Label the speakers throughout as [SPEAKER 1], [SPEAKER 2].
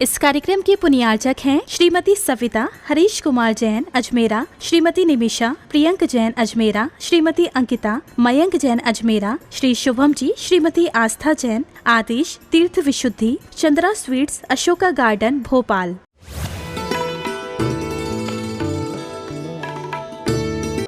[SPEAKER 1] इस कार्यक्रम के पुण्यार्चक हैं श्रीमती सविता हरीश कुमार जैन अजमेरा, श्रीमती निमिषा प्रियंक जैन अजमेरा, श्रीमती अंकिता मयंक जैन अजमेरा, श्री शुभम जी, श्रीमती आस्था जैन, आतिश तीर्थ विशुद्धि, चंद्रा स्वीट्स, अशोका गार्डन, भोपाल।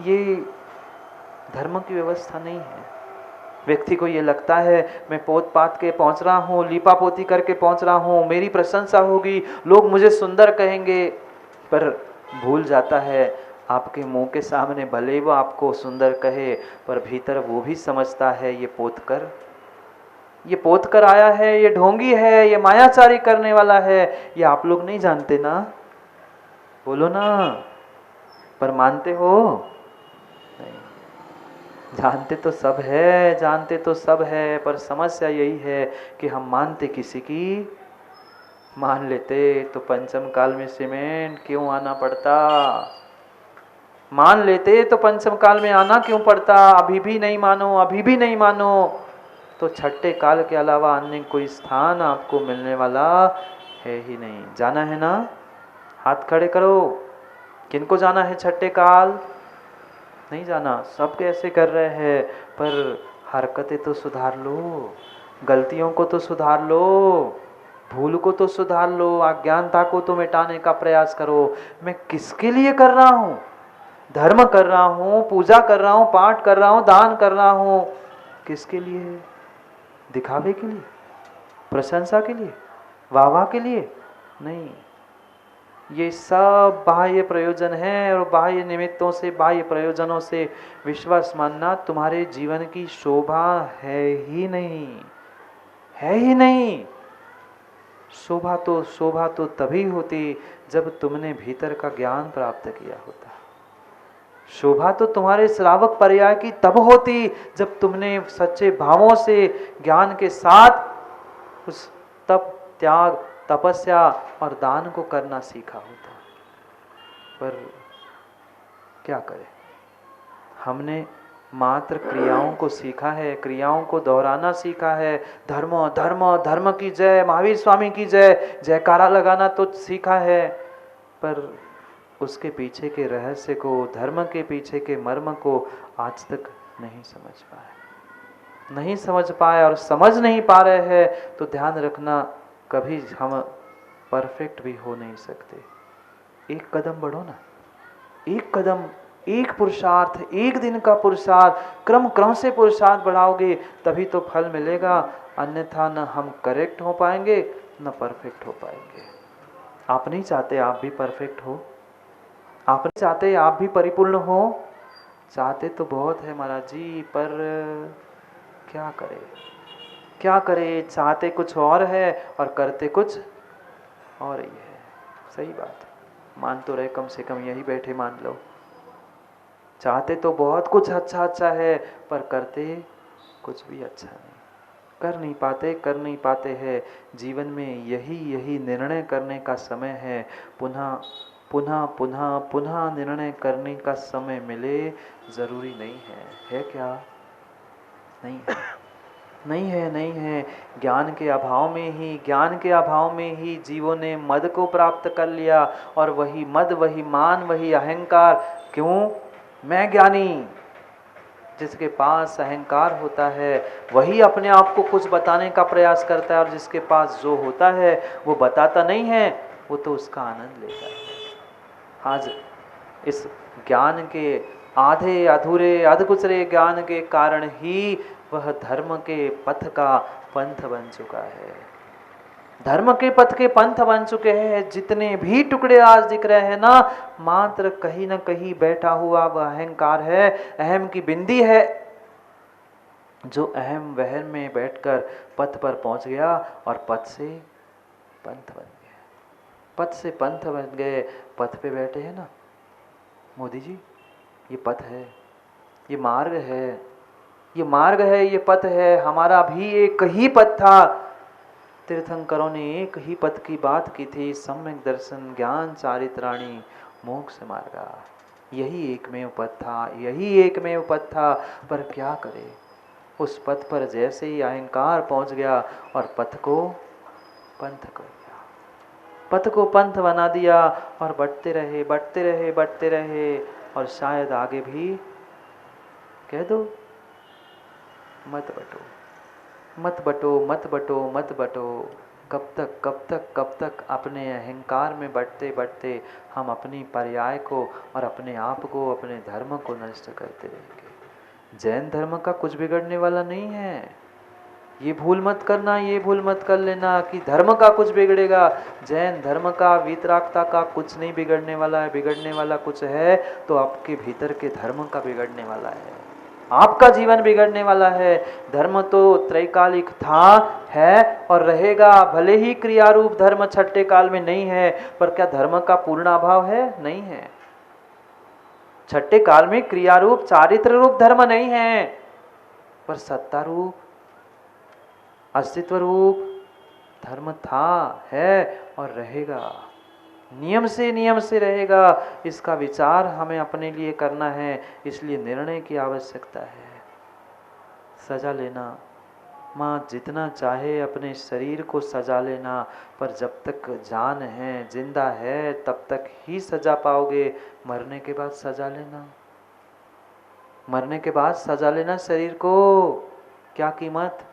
[SPEAKER 2] ये धर्म की व्यवस्था नहीं है। व्यक्ति को ये लगता है मैं पोत पात के पहुंच रहा हूँ, लीपा पोती करके पहुंच रहा हूँ, मेरी प्रशंसा होगी, लोग मुझे सुंदर कहेंगे, पर भूल जाता है आपके मुंह के सामने भले वो आपको सुंदर कहे, पर भीतर वो भी समझता है ये पोत कर आया है, ये ढोंगी है, ये मायाचारी करने वाला है। ये आप लोग नहीं जानते ना? बोलो ना, पर मानते हो? जानते तो सब है, पर समस्या यही है कि हम मानते किसी की। मान लेते तो पंचम काल में सीमेंट क्यों आना पड़ता? मान लेते तो पंचम काल में आना क्यों पड़ता? अभी भी नहीं मानो तो छठे काल के अलावा अन्य कोई स्थान आपको मिलने वाला है ही नहीं। जाना है ना? हाथ खड़े करो। किनको जाना है छठे काल? नहीं जाना। सब कैसे कर रहे हैं, पर हरकतें तो सुधार लो, गलतियों को तो सुधार लो, भूल को तो सुधार लो, अज्ञानता को तो मिटाने का प्रयास करो। मैं किसके लिए कर रहा हूँ? धर्म कर रहा हूँ, पूजा कर रहा हूँ, पाठ कर रहा हूँ, दान कर रहा हूँ, किसके लिए? दिखावे के लिए? प्रशंसा के लिए? वाह के लिए? नहीं। ये सब बाह्य प्रयोजन है, और बाह्य निमित्तों से, बाह्य प्रयोजनों से विश्वास मानना तुम्हारे जीवन की शोभा है ही नहीं। शोभा तो तभी होती जब तुमने भीतर का ज्ञान प्राप्त किया होता। शोभा तो तुम्हारे श्रावक पर्याय की तब होती जब तुमने सच्चे भावों से ज्ञान के साथ उस तप, त्याग, तपस्या और दान को करना सीखा होता। पर क्या करें, हमने मात्र क्रियाओं को सीखा है, क्रियाओं को दोहराना सीखा है। धर्म धर्म धर्म की जय, महावीर स्वामी की जय, जयकारा लगाना तो सीखा है, पर उसके पीछे के रहस्य को, धर्म के पीछे के मर्म को आज तक नहीं समझ पाए और समझ नहीं पा रहे हैं। तो ध्यान रखना, कभी हम परफेक्ट भी हो नहीं सकते। एक कदम बढ़ो ना, एक कदम, एक पुरुषार्थ, एक दिन का पुरुषार्थ, क्रम से पुरुषार्थ बढ़ाओगे तभी तो फल मिलेगा। अन्यथा न हम करेक्ट हो पाएंगे, न परफेक्ट हो पाएंगे। आप नहीं चाहते आप भी परफेक्ट हो? आप नहीं चाहते आप भी परिपूर्ण हो? चाहते तो बहुत है महाराज जी, पर क्या करे? चाहते कुछ और है और करते कुछ और ही है। सही बात, मान तो रहे, कम से कम यही बैठे मान लो। चाहते तो बहुत कुछ अच्छा है, पर करते कुछ भी अच्छा नहीं। कर नहीं पाते हैं। जीवन में यही निर्णय करने का समय है। पुनः निर्णय करने का समय मिले, जरूरी नहीं है क्या? नहीं है। ज्ञान के अभाव में ही जीवों ने मद को प्राप्त कर लिया, और वही मद, वही मान, वही अहंकार। क्यों? मैं ज्ञानी। जिसके पास अहंकार होता है वही अपने आप को कुछ बताने का प्रयास करता है, और जिसके पास जो होता है वो बताता नहीं है, वो तो उसका आनंद लेता है। आज इस ज्ञान के आधे अधूरे, अधकुचरे ज्ञान के कारण ही वह धर्म के पथ का पंथ बन चुका है। धर्म के पथ के पंथ बन चुके हैं। जितने भी टुकड़े आज दिख रहे हैं ना, मात्र कहीं ना कहीं बैठा हुआ वह अहंकार है, अहम की बिंदी है, जो अहम वहम में बैठकर पथ पर पहुंच गया और पथ से पंथ बन गया। पथ से पंथ बन गए। पथ पे बैठे हैं ना मोदी जी, ये पथ है, ये मार्ग है, ये पथ है। हमारा भी एक ही पथ था। तीर्थंकरों ने एक ही पथ की बात की थी, सम्यक दर्शन ज्ञान चारित्राणी मोक्ष मार्गा। यही एकमेव पथ था। पर क्या करे, उस पथ पर जैसे ही अहंकार पहुंच गया और पथ को पंथ कर दिया। पथ को पंथ बना दिया और बढ़ते रहे बढ़ते रहे बढ़ते रहे। और शायद आगे भी कह दो, मत बटो मत बटो मत बटो मत बटो। कब तक कब तक कब तक अपने अहंकार में बढ़ते बढ़ते हम अपनी पर्याय को और अपने आप को, अपने धर्म को नष्ट करते रहेंगे। जैन धर्म का कुछ बिगड़ने वाला नहीं है। ये भूल मत करना, ये भूल मत कर लेना कि धर्म का कुछ बिगड़ेगा। जैन धर्म का, वीतरागता का कुछ नहीं बिगड़ने वाला है। बिगड़ने वाला कुछ है तो आपके भीतर के धर्म का बिगड़ने वाला है, आपका जीवन बिगड़ने वाला है। धर्म तो त्रैकालिक था, है और रहेगा। भले ही क्रियारूप धर्म छठे काल में नहीं है, पर क्या धर्म का पूर्ण अभाव है? नहीं है। छठे काल में क्रियारूप चारित्र रूप धर्म नहीं है, पर सत्ता रूप अस्तित्व रूप धर्म था, है और रहेगा। नियम से रहेगा। इसका विचार हमें अपने लिए करना है, इसलिए निर्णय की आवश्यकता है। सजा लेना, माँ जितना चाहे अपने शरीर को सजा लेना, पर जब तक जान है, जिंदा है, तब तक ही सजा पाओगे। मरने के बाद सजा लेना, मरने के बाद सजा लेना शरीर को। क्या कीमत,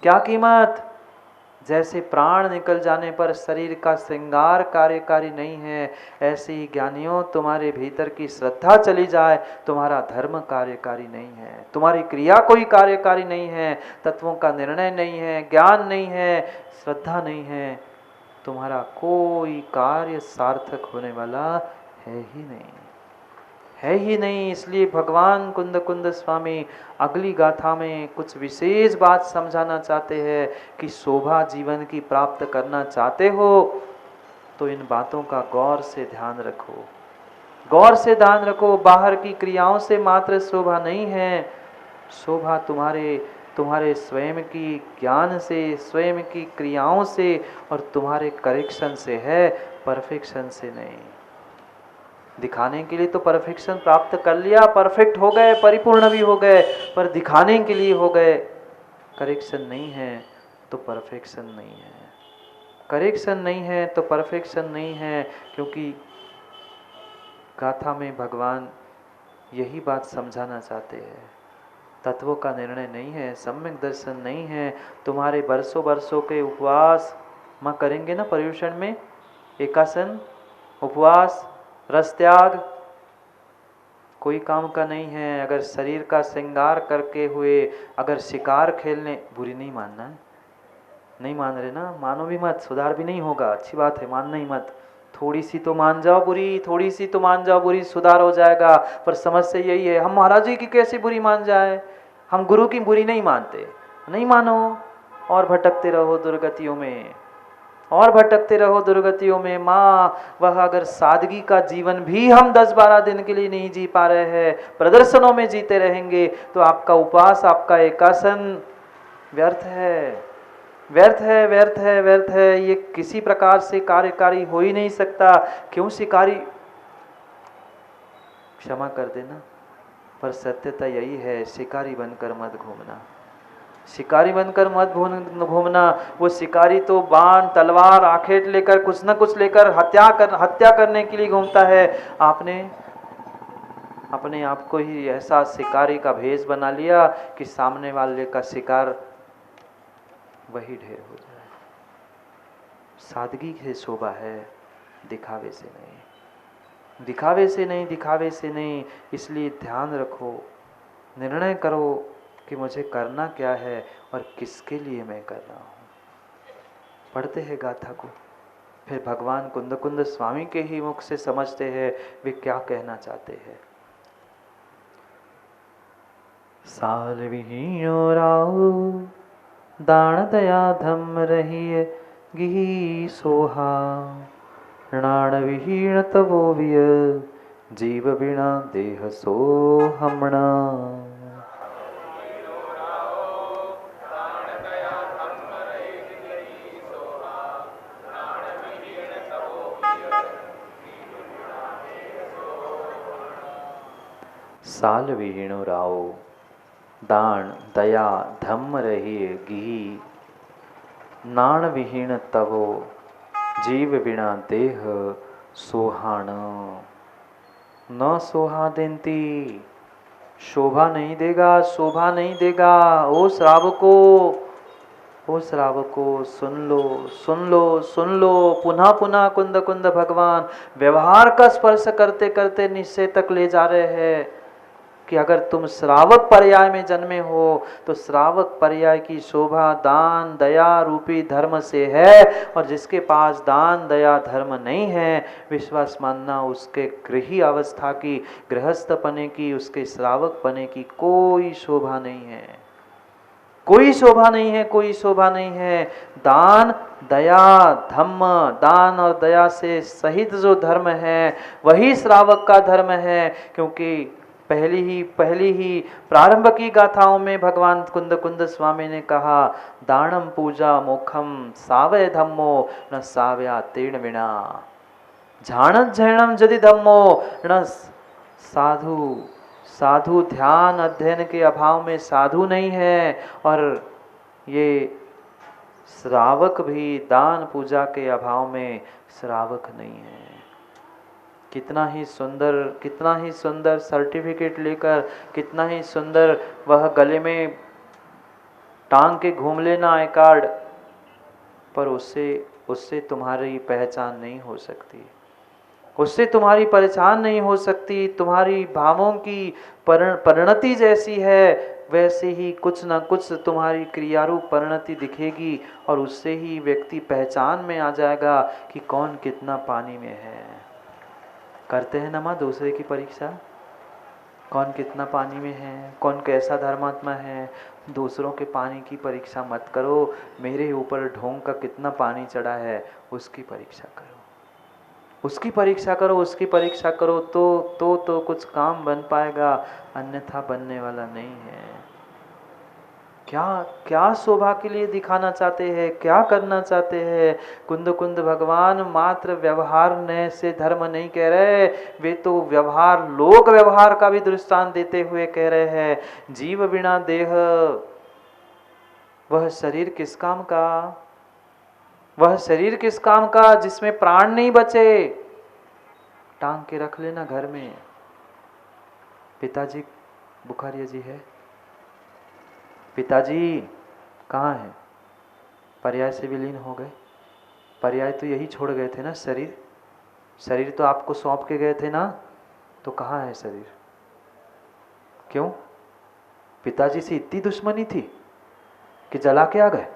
[SPEAKER 2] क्या कीमत। जैसे प्राण निकल जाने पर शरीर का श्रृंगार कार्यकारी नहीं है, ऐसे ही ज्ञानियों तुम्हारे भीतर की श्रद्धा चली जाए, तुम्हारा धर्म कार्यकारी नहीं है, तुम्हारी क्रिया कोई कार्यकारी नहीं है, तत्वों का निर्णय नहीं है, ज्ञान नहीं है, श्रद्धा नहीं है, तुम्हारा कोई कार्य सार्थक होने वाला है ही नहीं, है ही नहीं। इसलिए भगवान कुंद कुंद स्वामी अगली गाथा में कुछ विशेष बात समझाना चाहते हैं कि शोभा जीवन की प्राप्त करना चाहते हो तो इन बातों का गौर से ध्यान रखो, गौर से ध्यान रखो। बाहर की क्रियाओं से मात्र शोभा नहीं है, शोभा तुम्हारे स्वयं की ज्ञान से, स्वयं की क्रियाओं से और तुम्हारे करेक्शन से है, परफेक्शन से नहीं। दिखाने के लिए तो परफेक्शन प्राप्त कर लिया, परफेक्ट हो गए, परिपूर्ण भी हो गए, पर दिखाने के लिए हो गए। करेक्शन नहीं है तो परफेक्शन नहीं है, करेक्शन नहीं है तो परफेक्शन नहीं है। क्योंकि गाथा में भगवान यही बात समझाना चाहते हैं। तत्वों का निर्णय नहीं है, सम्यक दर्शन नहीं है। तुम्हारे बरसों बरसों के उपवास माँ करेंगे ना पर्युषण में, एकासन, उपवास, रस त्याग, कोई काम का नहीं है। अगर शरीर का श्रृंगार करके हुए अगर शिकार खेलने, बुरी नहीं मानना है, नहीं मान रहे ना, मानो भी मत, सुधार भी नहीं होगा, अच्छी बात है, मानना ही मत। थोड़ी सी तो मान जाओ बुरी, थोड़ी सी तो मान जाओ बुरी, सुधार हो जाएगा। पर समस्या यही है, हम महाराज जी की कैसे बुरी मान जाए, हम गुरु की बुरी नहीं मानते। नहीं मानो और भटकते रहो दुर्गतियों में, और भटकते रहो दुर्गतियों में। माँ वह अगर सादगी का जीवन भी हम 10-12 दिन के लिए नहीं जी पा रहे हैं, प्रदर्शनों में जीते रहेंगे, तो आपका उपवास, आपका एकासन व्यर्थ है, व्यर्थ है, व्यर्थ है, व्यर्थ है। ये किसी प्रकार से कार्यकारी हो ही नहीं सकता। क्यों शिकारी, क्षमा कर देना, पर सत्यता यही है, शिकारी बनकर मत घूमना, शिकारी बनकर मत घूमना। वो शिकारी तो बाण, तलवार, आखेट लेकर, कुछ न कुछ लेकर हत्या करने के लिए घूमता है। आपने अपने आप को ही ऐसा शिकारी का भेष बना लिया कि सामने वाले का शिकार वही ढेर हो जाए। सादगी से शोभा है, दिखावे से नहीं, दिखावे से नहीं, दिखावे से नहीं। इसलिए ध्यान रखो, निर्णय करो कि मुझे करना क्या है और किसके लिए मैं कर रहा हूँ। पढ़ते हैं गाथा को, फिर भगवान कुंद कुंद स्वामी के ही मुख से समझते हैं वे क्या कहना चाहते हैं। साल विहीनो राहु दान दया धम रही गिही सोहा, नाण विहीन तवो विय जीव बिना देह सो हमणा। साल विहीणो राओ दान दया धम्म रही गी, नाण विहीन तवो जीव बिना देह सोहाण न सोहा देंती। शोभा नहीं देगा, शोभा नहीं देगा। ओ श्रावको, ओ श्रावको, सुन लो, सुन लो, सुन लो। पुनः पुनः कुंद कुंद भगवान व्यवहार का स्पर्श करते करते निश्चय तक ले जा रहे हैं कि अगर तुम श्रावक पर्याय में जन्मे हो तो श्रावक पर्याय की शोभा दान दया रूपी धर्म से है, और जिसके पास दान दया धर्म नहीं है, विश्वास मानना उसके गृही अवस्था की, गृहस्थ पने की, उसके श्रावक पने की कोई शोभा नहीं है, कोई शोभा नहीं है, कोई शोभा नहीं है। दान दया धम्म, दान और दया से सहित जो धर्म है वही श्रावक का धर्म है। क्योंकि पहली ही प्रारंभ की गाथाओं में भगवान कुंद कुंद स्वामी ने कहा, दानम पूजा मोखम सावय धम्मो न साव्या तीर्ण विना, झाणत झैणम यदि धम्मो न साधु। साधु ध्यान अध्ययन के अभाव में साधु नहीं है, और ये श्रावक भी दान पूजा के अभाव में श्रावक नहीं है। कितना ही सुंदर सर्टिफिकेट लेकर, कितना ही सुंदर वह गले में टांग के घूम लेना आई कार्ड, पर उससे तुम्हारी पहचान नहीं हो सकती, उससे तुम्हारी पहचान नहीं हो सकती। तुम्हारी भावों की परिणति जैसी है वैसे ही कुछ ना कुछ तुम्हारी क्रियारूप परिणति दिखेगी, और उससे ही व्यक्ति पहचान में आ जाएगा कि कौन कितना पानी में है। करते हैं ना माँ दूसरे की परीक्षा, कौन कितना पानी में है, कौन कैसा धर्मात्मा है। दूसरों के पानी की परीक्षा मत करो, मेरे ऊपर ढोंग का कितना पानी चढ़ा है उसकी परीक्षा करो, उसकी परीक्षा करो, उसकी परीक्षा करो तो कुछ काम बन पाएगा, अन्यथा बनने वाला नहीं है। क्या शोभा के लिए दिखाना चाहते हैं, क्या करना चाहते हैं। कुंद कुंद भगवान मात्र व्यवहार ने से धर्म नहीं कह रहे, वे तो व्यवहार, लोक व्यवहार का भी दृष्टांत देते हुए कह रहे हैं, जीव बिना देह, वह शरीर किस काम का, वह शरीर किस काम का जिसमें प्राण नहीं बचे। टांग के रख लेना घर में। पिताजी बुखारिया जी है, पिताजी कहाँ हैं? पर्याय से विलीन हो गए। पर्याय तो यही छोड़ गए थे ना, शरीर तो आपको सौंप के गए थे ना, तो कहाँ है शरीर? क्यों? पिताजी से इतनी दुश्मनी थी कि जला के आ गए?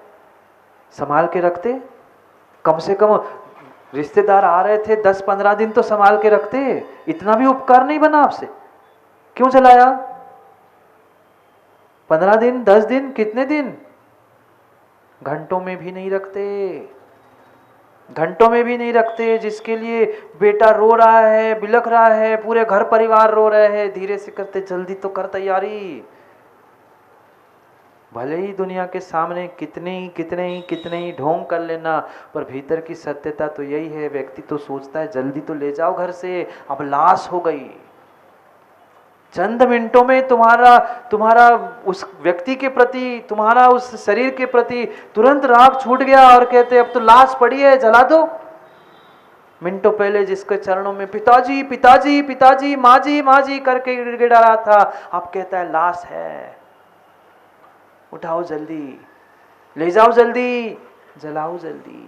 [SPEAKER 2] संभाल के रखते, कम से कम रिश्तेदार आ रहे थे 10-15 दिन तो संभाल के रखते, इतना भी उपकार नहीं बना आपसे, क्यों जलाया? 15 दिन, 10 दिन, कितने दिन? घंटों में भी नहीं रखते, घंटों में भी नहीं रखते। जिसके लिए बेटा रो रहा है, बिलख रहा है, पूरे घर परिवार रो रहे हैं, धीरे से करते, जल्दी तो कर तैयारी। भले ही दुनिया के सामने कितने ही ढोंग कर लेना, पर भीतर की सत्यता तो यही है। व्यक्ति तो सोचता है जल्दी तो ले जाओ घर से, अब लाश हो गई। चंद मिनटों में तुम्हारा उस व्यक्ति के प्रति, तुम्हारा उस शरीर के प्रति तुरंत राग छूट गया, और कहते अब तो लाश पड़ी है, जला दो। मिनटों पहले जिसके चरणों में पिताजी पिताजी पिताजी, माँ जी करके गिड़गिड़ा रहा था, अब कहता है लाश है, उठाओ जल्दी, ले जाओ जल्दी, जलाओ जल्दी।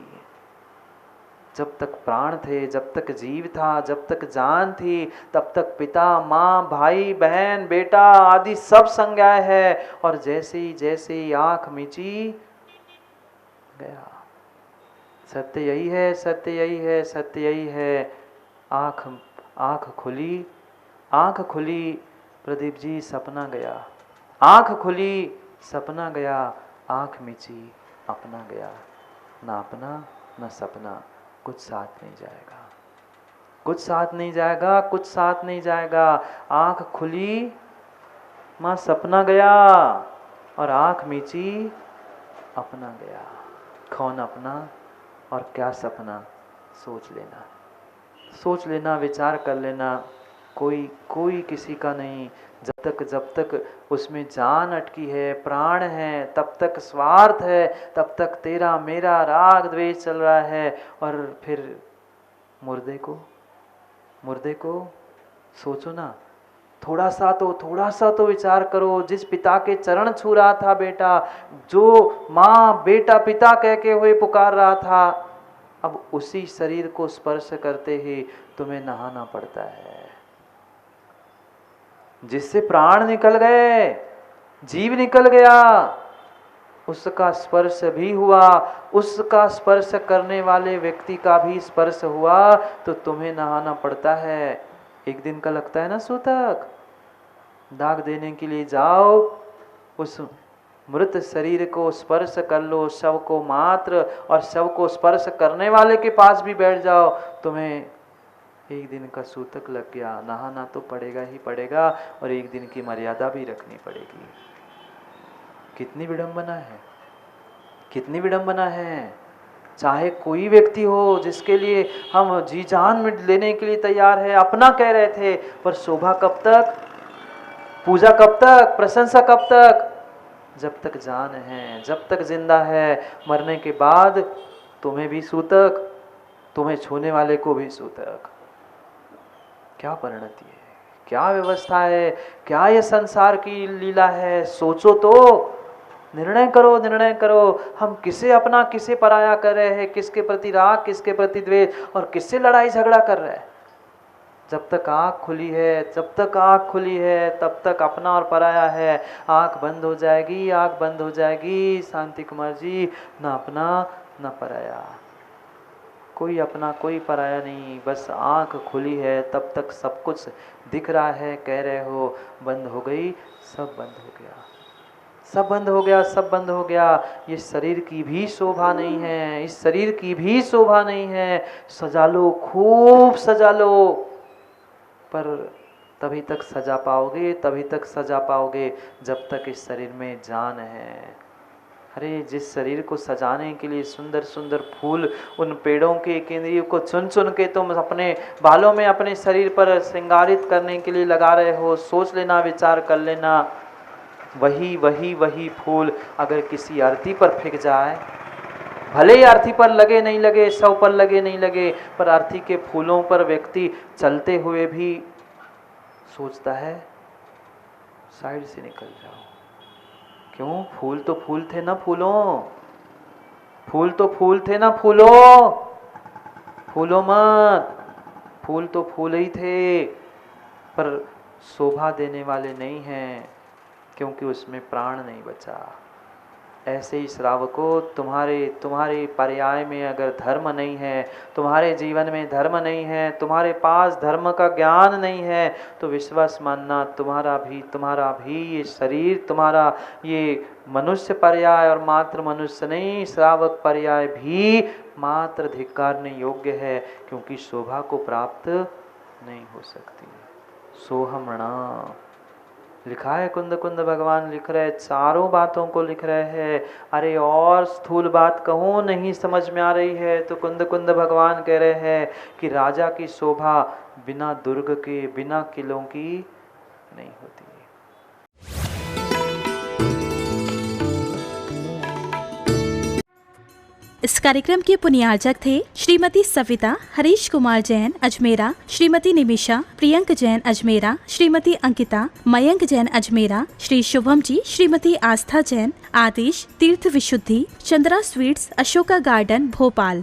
[SPEAKER 2] जब तक प्राण थे, जब तक जीव था, जब तक जान थी, तब तक पिता माँ भाई बहन बेटा आदि सब संज्ञाएं है। और जैसे ही आंख मिची गया। सत्य यही है, सत्य यही है, सत्य यही है। आंख खुली प्रदीप जी, सपना गया। आंख खुली, सपना गया, आंख मिची, अपना गया। ना अपना ना सपना, कुछ साथ नहीं जाएगा, कुछ साथ नहीं जाएगा, कुछ साथ नहीं जाएगा। आंख खुली, मां सपना गया, और आंख मिची, अपना गया। कौन अपना और क्या सपना, सोच लेना, विचार कर लेना। कोई किसी का नहीं। जब तक उसमें जान अटकी है, प्राण है, तब तक स्वार्थ है, तब तक तेरा मेरा राग द्वेष चल रहा है। और फिर मुर्दे को सोचो ना, थोड़ा सा तो विचार करो। जिस पिता के चरण छू रहा था बेटा, जो माँ बेटा पिता कह के हुए पुकार रहा था, अब उसी शरीर को स्पर्श करते ही तुम्हें नहाना पड़ता है। जिससे प्राण निकल गए, जीव निकल गया, उसका स्पर्श भी हुआ, उसका स्पर्श करने वाले व्यक्ति का भी स्पर्श हुआ, तो तुम्हें नहाना पड़ता है। एक दिन का लगता है ना सूतक। दाग देने के लिए जाओ, उस मृत शरीर को स्पर्श कर लो, शव को मात्र, और शव को स्पर्श करने वाले के पास भी बैठ जाओ, तुम्हें एक दिन का सूतक लग गया। नहाना तो पड़ेगा ही पड़ेगा, और एक दिन की मर्यादा भी रखनी पड़ेगी। कितनी विडंबना है। चाहे कोई व्यक्ति हो जिसके लिए हम जी जान मिट लेने के लिए तैयार है, अपना कह रहे थे, पर शोभा कब तक, पूजा कब तक, प्रशंसा कब तक? जब तक जान है, जब तक जिंदा है। मरने के बाद तुम्हें भी सूतक, तुम्हें छूने वाले को भी सूतक। क्या परिणति है, क्या व्यवस्था है, क्या ये संसार की लीला है। सोचो तो, निर्णय करो। हम किसे अपना किसे पराया कर रहे हैं, किसके प्रति राग, किसके प्रति द्वेष, और किससे लड़ाई झगड़ा कर रहे हैं। जब तक आँख खुली है, तब तक अपना और पराया है। आँख बंद हो जाएगी शांति कुमार जी, ना अपना ना पराया, कोई अपना कोई पराया नहीं। बस आँख खुली है, तब तक सब कुछ दिख रहा है। कह रहे हो बंद हो गई, सब बंद हो गया। ये शरीर की भी शोभा नहीं है, सजा लो, खूब सजा लो, पर तभी तक सजा पाओगे जब तक इस शरीर में जान है। अरे जिस शरीर को सजाने के लिए सुंदर सुंदर फूल, उन पेड़ों के केंद्रियों को चुन के तुम अपने बालों में, अपने शरीर पर श्रृंगारित करने के लिए लगा रहे हो, सोच लेना, विचार कर लेना। वही फूल अगर किसी अर्थी पर फेंक जाए, भले ही अर्थी पर लगे नहीं लगे, शव पर लगे नहीं लगे, पर अर्थी के फूलों पर व्यक्ति चलते हुए भी सोचता है साइड से निकल जाओ। क्यों? फूल तो फूल थे ना, फूलो मत। फूल तो फूल ही थे, पर शोभा देने वाले नहीं हैं, क्योंकि उसमें प्राण नहीं बचा। ऐसे ही श्रावको, तुम्हारे पर्याय में अगर धर्म नहीं है, तुम्हारे जीवन में धर्म नहीं है, तुम्हारे पास धर्म का ज्ञान नहीं है, तो विश्वास मानना, तुम्हारा भी ये शरीर, तुम्हारा ये मनुष्य पर्याय, और मात्र मनुष्य नहीं, श्रावक पर्याय भी मात्र धिक्कारने योग्य है, क्योंकि शोभा को प्राप्त नहीं हो सकती। सोहमणा लिखा है, कुंद भगवान लिख रहे, चारों बातों को लिख रहे हैं। अरे और स्थूल बात कहूँ नहीं समझ में आ रही है, तो कुंद भगवान कह रहे हैं कि राजा की शोभा बिना दुर्ग के, बिना किलों की नहीं होती।
[SPEAKER 1] इस कार्यक्रम के पुण्यार्जक थे श्रीमती सविता हरीश कुमार जैन अजमेरा, श्रीमती निमिषा प्रियंक जैन अजमेरा, श्रीमती अंकिता मयंक जैन अजमेरा, श्री शुभम जी, श्रीमती आस्था जैन, आतिश तीर्थ विशुद्धि, चंद्रा स्वीट्स, अशोका गार्डन, भोपाल।